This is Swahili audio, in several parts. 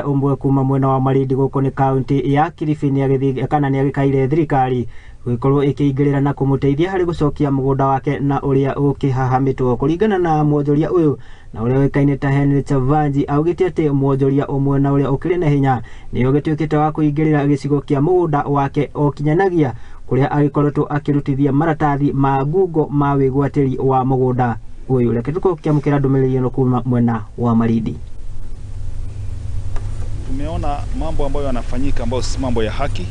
UMWE kuma mwena wa Malindi guko ni kaunti ya KILIFI ni agithii kana ni AKAIRE thirikari gwikorwo ikiingirira na kumuteithia hari gucokia mugunda wake na uria ukihahamitwo kuringana na mwonjoria uyu na uria wekaine ta Henry Chavanji augite ati mwonjoria umwe na uria ukiri na hinya ni ugituikite wa kuingirira gicigo kia mugunda wake okinyanagia kuria agikoretwo akirutithia maratathi ma Google ma wigwatiri wa mugunda uyu reke tukiamukira ndumiriri no kuma mwena wa Malindi. Tumeona mambo ambayo yanafanyika ambayo si mambo ya haki.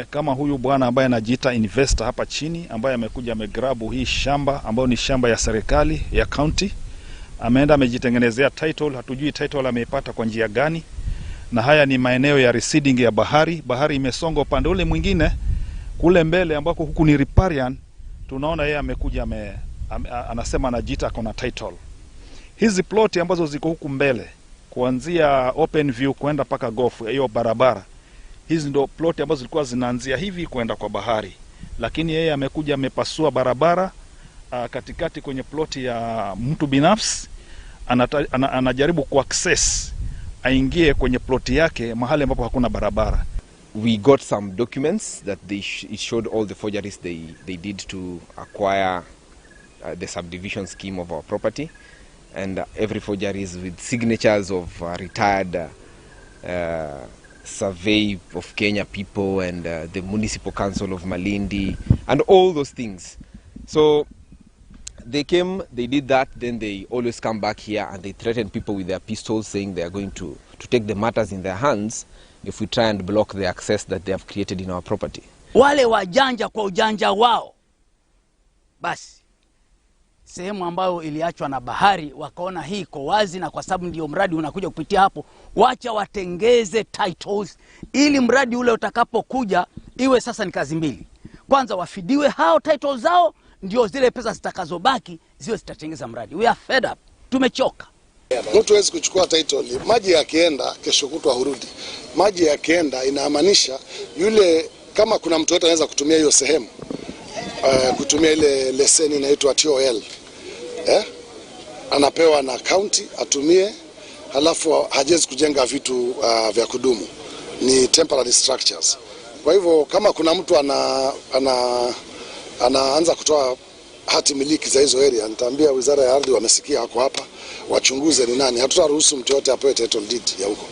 Kama huyu bwana ambaye anajiita investor hapa chini ambaye amekuja amegrabu hii shamba ambayo ni shamba ya serikali ya county, ameenda amejitengenezea title, hatujui title ameipata kwa njia gani. Na haya ni maeneo ya receding ya bahari. Bahari imesonga upande ule mwingine kule mbele ambako huku ni riparian. Tunaona yeye amekuja anasema anajiita kuna title. Hizi ploti ambazo ziko huku mbele kuanzia open view kwenda paka gofu hiyo barabara, hizi ndo ploti ambazo zilikuwa zinaanzia hivi kwenda kwa bahari, lakini yeye amekuja amepasua barabara katikati kwenye ploti ya mtu binafsi. Anajaribu kuaccess aingie kwenye ploti yake mahali ambapo hakuna barabara. We got some documents that it showed all the forgeries they did to acquire the subdivision scheme of our property. And every forgery is with signatures of retired survey of Kenya people and the municipal council of Malindi and all those things. So they came, they did that, then they always come back here and they threaten people with their pistols saying they are going to take the matters in their hands if we try and block the access that they have created in our property. Wale wajanja kwa ujanja wao, basi sehemu ambayo iliachwa na bahari wakaona hii iko wazi, na kwa sababu ndio mradi unakuja kupitia hapo, wacha watengeze titles ili mradi ule utakapokuja iwe sasa ni kazi mbili. Kwanza wafidiwe hao titles zao, ndio zile pesa zitakazobaki ziwe zitatengeza mradi. We are fed up, tumechoka. Mtu hawezi kuchukua title, maji yakienda kesho kutwa hurudi. Maji yakienda inamaanisha yule, kama kuna mtu yote anaweza kutumia hiyo sehemu, kutumia ile leseni inaitwa TOL, anapewa na county atumie, halafu hajezi kujenga vitu vya kudumu, ni temporary structures. Kwa hivyo kama kuna mtu anaanza kutoa hati miliki za hizo area, nitaambia wizara ya ardhi wamesikia hako hapa, wachunguze ni nani. Hatutaruhusu mtu yote apewe title deed ya huko.